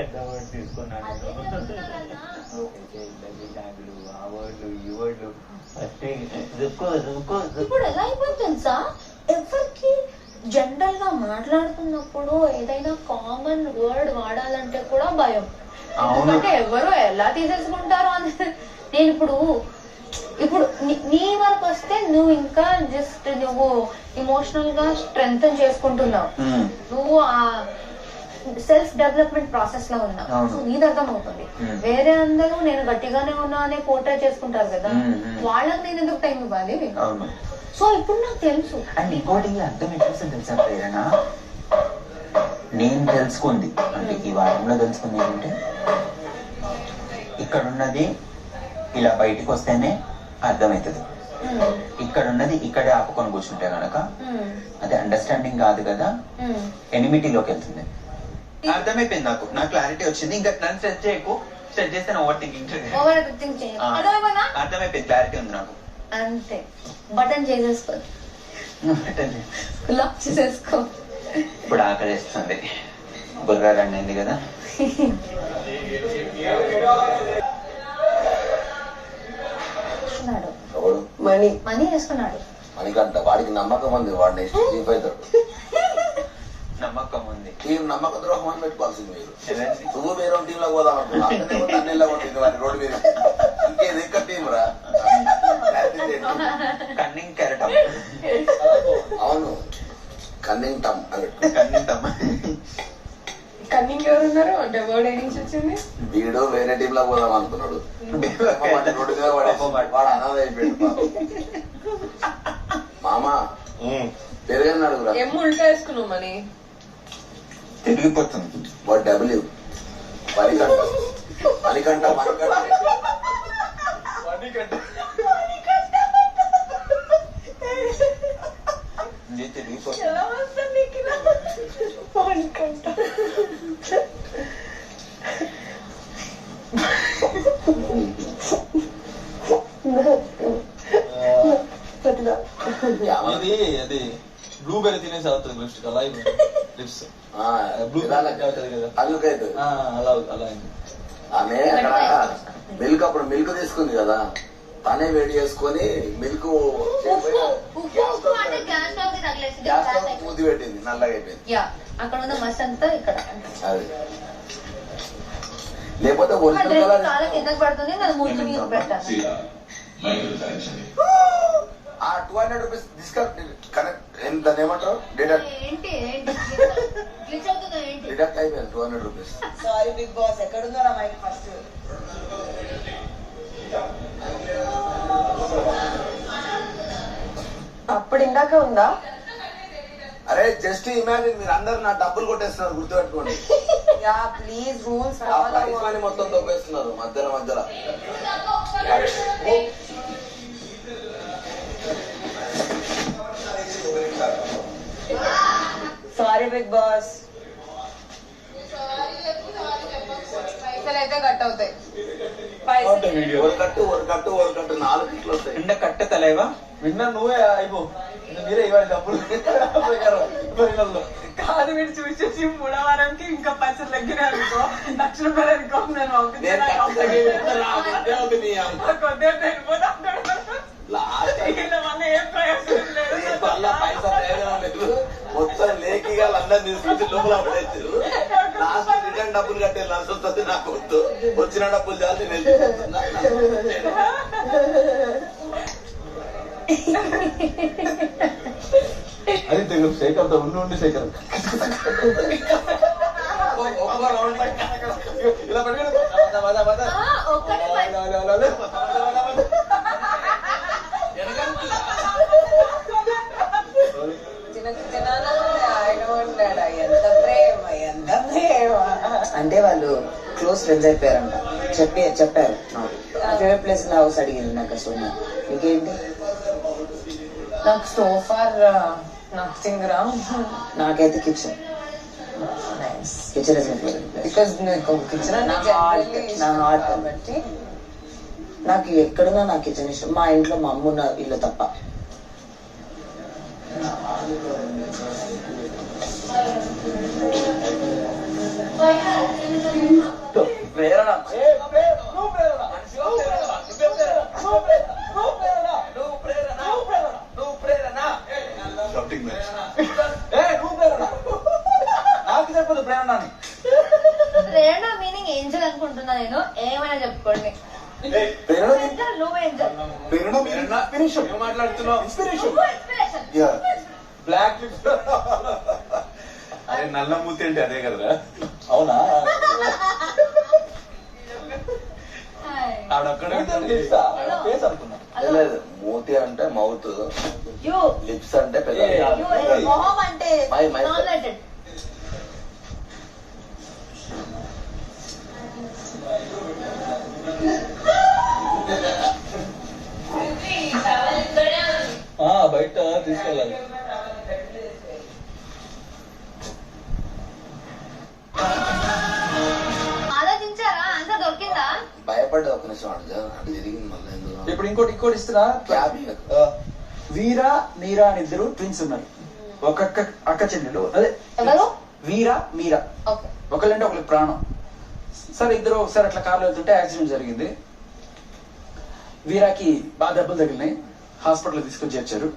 పెద్ద వర్డ్ తీసుకున్నాను ఆ వర్డ్లు ఈ వర్డ్లు ఫస్ట్ ఇప్పుడు ఎలా అయిపోయింది తెలుసా, ఎవరికి జనరల్ గా మాట్లాడుతున్నప్పుడు ఏదైనా కామన్ వర్డ్ వాడాలంటే కూడా భయం. ఎందుకంటే ఎవరు ఎలా తీసేసుకుంటారో అని. నేను ఇప్పుడు నీ వరకు వస్తే నువ్వు ఇంకా జస్ట్ నువ్వు ఇమోషనల్ గా స్ట్రెంగ్ చేసుకుంటున్నావు, నువ్వు ఆ సెల్ఫ్ డెవలప్మెంట్ ప్రాసెస్ లో ఉన్నావు. సో నీది అర్థం అవుతుంది. వేరే అందరూ నేను గట్టిగానే ఉన్నా అనే పోర్ట్రే చేసుకుంటారు కదా, వాళ్ళకి నేను ఎందుకు టైం ఇవ్వాలి? సో ఇప్పుడు నాకు తెలుసు. అండ్ ఇంకోటి అర్థం ఎట్లా తెలుసా ప్రేరణ, నేను తెలుసుకుంది అంటే ఈ వారంలో తెలుసుకుంది ఏంటంటే, ఇక్కడ ఉన్నది ఇలా బయటికి వస్తేనే అర్థమవుతుంది, ఇక్కడ ఉన్నది ఇక్కడే ఆపుకొని కూర్చుంటే గనక అది అండర్స్టాండింగ్ కాదు కదా, ఎనిమిటీలోకి వెళ్తుంది. అర్థమైపోయింది, నాకు క్లారిటీ వచ్చింది. ఇంకా నన్ను స్ట్రెచ్ చేయకు, స్ట్రెచ్ చేస్తే ఓవర్ థింకింగ్ అర్థమైపోయింది, క్లారిటీ ఉంది నాకు. అంతే, బటన్ చేసేసుకో, లాక్ చేసేసుకో. ఇప్పుడు ఆకలిస్తుంది, బుర్ర రన్ అయింది కదా. మనీ వేసుకున్నాడు. మనకంట వాడికి నమ్మకం ఉంది, వాడిని చీఫ్ అవుతాడు. నమ్మకం ఉంది, టీం నమ్మక ద్రోహం అని పెట్టుకోవాల్సింది మీరు. నువ్వు వేరే టీంలో పోదాం అనుకున్నా, వాడి రోడ్డు మీద ఇంకేది ఇంకా టీం రా. కన్నింగ్ కెరటం. అవును, కన్నింగ్ టమ్ అని కన్నింగ్ టమ్. కన్నింగ్ ఎవరున్నారు అంటే వర్డ్ ఏ నుంచి వచ్చింది? వీడు వేరే టీమ్ లో పోదాం అనుకున్నాడు, రోడ్డు మీద వాడు అనాథ అయిపోయాడు. మామా పెరుగన్నాడు కూడా ఏం ఉల్టా వేసుకున్నావు మనీ తిరిగిపోతుంది. వాడు డబ్ల్యూ మణికంఠ మణికంఠ అది బ్లూబెర్రీ తినేసి అవుతుంది లిప్స్టిక్ అలా లిప్స్ ఆమె అక్కడ మిల్క్ అప్పుడు మిల్క్ తీసుకుంది కదా, తనే వేడి చేసుకొని మిల్క్ మూతి పెట్టింది, నల్లగా అయిపోయింది. అక్కడ ఉన్న మస్ అంతా ఇక్కడ అది లేకపోతే కిందకి పడుతుంది, నాకు ముందు మీద పెట్టాను. ఆ 200 రూపీస్ కనెక్ట్ దాన్ని ఏమంటారు, డిడక్ట్ అయిపోయింది 200 రూపీస్. సారీ బిగ్ బాస్, ఎక్కడున్నారా మైక్ ఫస్ట్? అప్పుడు ఇందాక ఉందా? అరే జస్ట్ ఇమాజిన్, మీరు అందరు నా డబ్బులు కొట్టేస్తున్నారు, గుర్తుపెట్టుకోండి. యా ప్లీజ్ రూల్స్ మొత్తం తొప్పేస్తున్నారు మధ్యలో మధ్యలో. సారీ బిగ్ బాస్, పైసలు అయితే కట్ అవుతాయి. కట్టు 4 కిట్లు వస్తాయి. ఎండ కట్ట తలేవా విన్నా నువ్వే అయిపో, మీరే ఇవ్వాలి డబ్బులు. కాదు మీరు చూసేసి 3వ వారానికి ఇంకా పైసలు తగ్గినాయి అనుకో, ₹1,00,000 అనుకో, నేను ఏం ప్రయోజనం లేదు. మొత్తం లేఖిగా లండన్ తీసుకొచ్చి లోపల పడేస్తారు. లాస్ట్ రిటర్న్ డబ్బులు కట్టే లాస్ట్ వస్తుంది, నాకు వద్దు, వచ్చిన డబ్బులు చాలు నేను అది తెలుగు శేఖర్ ఉండి శేఖర్ ఇలా పట్టుకుని అంటే వాళ్ళు క్లోజ్ ఫ్రెండ్స్ అయిపోయారంట. చెప్పారు ఫేవరెట్ ప్లేస్ హౌస్ అడిగింది నాకు. సోనియా నీకేంటి? నాకు సోఫార్ నథింగ్ రా. నాకైతే kitchen. Kitchen is my favourite place. Because kitchen నా హార్ట్ కాబట్టి నాకు ఎక్కడున్నా నా కిచెన్ ఇష్టం. మా ఇంట్లో మా అమ్మ ఉన్న ఇల్లు తప్ప. ప్రేరణ షాపింగ్ మ్యాచ్ నాకు చెప్పదు ప్రేరణ అని. ప్రేరణ మీనింగ్ ఏంజల్ అనుకుంటున్నా నేను. ఏమైనా చెప్పుకోండి. ప్రేరణ ఏంజల్, నువ్వు ఏంజల్. ప్రేరణ ఇన్స్పిరేషన్ ఏం మాట్లాడుతున్నావు? ఇన్స్పిరేషన్ నువ్వు inspiration. Yeah black lips. అరే నల్ల మూతి అంటే అదే కదరా. అవునా? Hi. ఆడొక్కడే లిప్సా? ఫేస్ అనుకున్నా. Hello. లేదు మూతి అంటే మౌత్, You. లిప్స్ అంటే పెద్ద. You. మొహం అంటే My- non-related. బయట తీసుకెళ్ళాలి. ఆలోచించారా? ఆన్సర్ దొరికిందా? భయపడ్డా ఒక నిమిషం అడుగు అటు తిరిగింది మళ్ళీ ఎందుకు? ఇప్పుడు ఇంకోటి ఇస్తున్నా. క్యాబ్ వీరా మీరా అని ఇద్దరు ట్విన్స్ ఉన్నారు. ఒక అక్క చెల్లెలు. అదే ఎవరు? వీరా మీరా. ఓకే. ఒకళ్ళంటే ఒకరికి ప్రాణం. సరే ఇద్దరు ఒకసారి అట్లా కార్లో వెళ్తుంటే యాక్సిడెంట్ జరిగింది. వీరాకి బాగా దెబ్బలు తగిలినాయి. హాస్పిటల్ తీసుకొని చేర్చారు.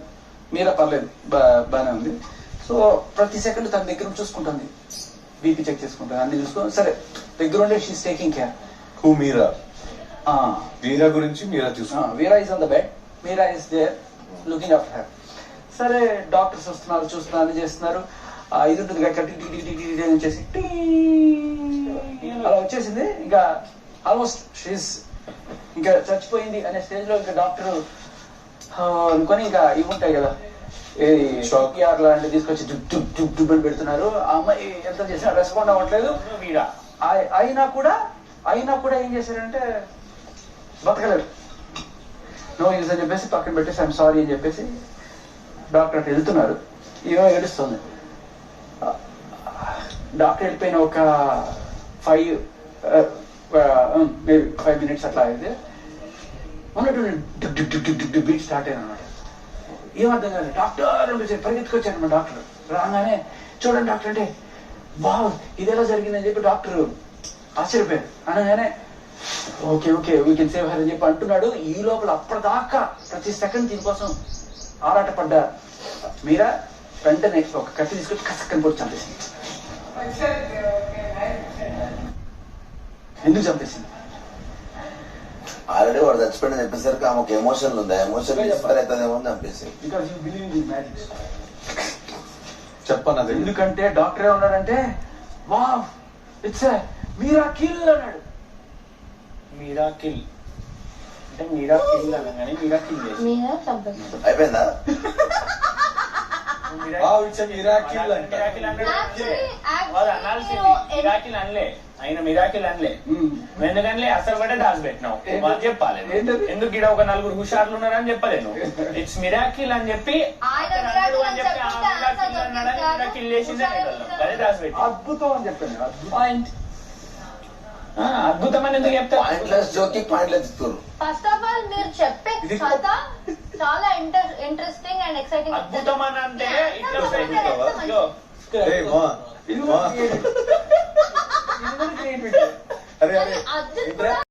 మీరా పర్లేదు, బాగానే ఉంది. సో ప్రతి సెకండ్ తన దగ్గర నుంచి చూసుకుంటుంది. బీపీ చెక్ చేసుకుంటుంది, అన్ని చూసుకొని సరే దగ్గరుండే she's taking care. Who Meera? Veera గురించి మీరా చూసుకో. Veera is on the bed, Meera is there looking after her. సరే డాక్టర్స్ వస్తున్నారు, చూస్తున్నారు, అన్ని చేస్తున్నారు. ఇది ఉంటుంది వచ్చేసి అలా వచ్చేసింది. ఇంకా ఆల్మోస్ట్ షీస్ ఇంకా చచ్చిపోయింది అనే స్టేజ్ లో ఇంకా డాక్టర్ అనుకొని ఇంకా ఇవి ఉంటాయి కదా, ఏది షాక్ లాంటివి తీసుకొచ్చి డుబ్ అని పెడుతున్నారు. ఆ అమ్మాయి ఎంత చేసినా రెస్పాండ్ అవ్వట్లేదు. వీడా అయినా కూడా ఏం చేశారంటే బతకలేదు. నో యూజ్ అని చెప్పేసి పక్కన పెట్టేసి ఐఎమ్ సారీ అని చెప్పేసి డాక్టర్ అటు వెళ్తున్నారు. ఏమో ఏడుస్తుంది. డాక్టర్ వెళ్ళిపోయిన ఒక 5 minutes అట్లా అయితే ఉన్నట్టు బీట్ స్టార్ట్ అయ్యాను అనమాట. ఏమర్థం కాదు. డాక్టర్ పరిగెత్తుకొచ్చాను మా డాక్టర్. రాగానే చూడండి డాక్టర్ అంటే బాగు ఇది ఎలా జరిగిందని చెప్పి డాక్టర్ ఆశ్చర్యపోయారు. అనగానే okay okay we can save her అని చెప్పి అంటున్నాడు. ఈ లోపల అప్పటిదాకా ప్రతి సెకండ్ దీనికోసం ఆరాటపడ్డ మీరా వెంటనే ఒక కత్తి తీసుకొచ్చి కసక్కని పొడి చంపేసింది. ఎందుకు చంపేసింది? ఆల్రెడీ వాడు చచ్చిపోయిన చెప్పేసరికి ఆమె ఒక ఎమోషన్ ఉంది. ఎమోషన్ ఇన్స్పైర్ అవుతుందేమో అని చంపేసి. Because you believe in magics. చెప్పను అది. ఎందుకంటే డాక్టర్ ఏమన్నాడంటే వావ్ ఇట్స్ మిరాకిల్ అన్నాడు. మిరాకిల్ అంటే మిరాకిల్ అనగానే మిరాకిల్ చేసి మీరా చంపేసి. అయిపోయిందా? మిరాకిల్ అంటే వాళ్ళు అనాల్సింది. మిరాకిల్ అనలే, ఆయన మిరాకిల్ అనలే. నువ్వు ఎందుకనలే? అసలు కూడా దాచి పెట్టినావు. వాళ్ళు చెప్పాలి ఎందుకు ఇక్కడ ఒక 4 హుషార్లు ఉన్నారని చెప్పలేను. ఇట్స్ మిరాకిల్ అని చెప్పి మిరాకిల్ చేసిందే అదే దాచి పెట్టి అద్భుతం అని చెప్పాను. పాయింట్. అద్భుతం అని ఎందుకు చెప్తారు? పాయింట్లెస్ జోకి పాయింట్లెస్ ఇస్తారు. ఫస్ట్ ఆఫ్ ఆల్ మీరు చెప్పే కథ చాలా ఇంట్రెస్టింగ్ అండ్ ఎక్సైటింగ్. అద్భుతం అని అంటే ఇట్లా ఇది కూడా creativity. అరే అది కూడా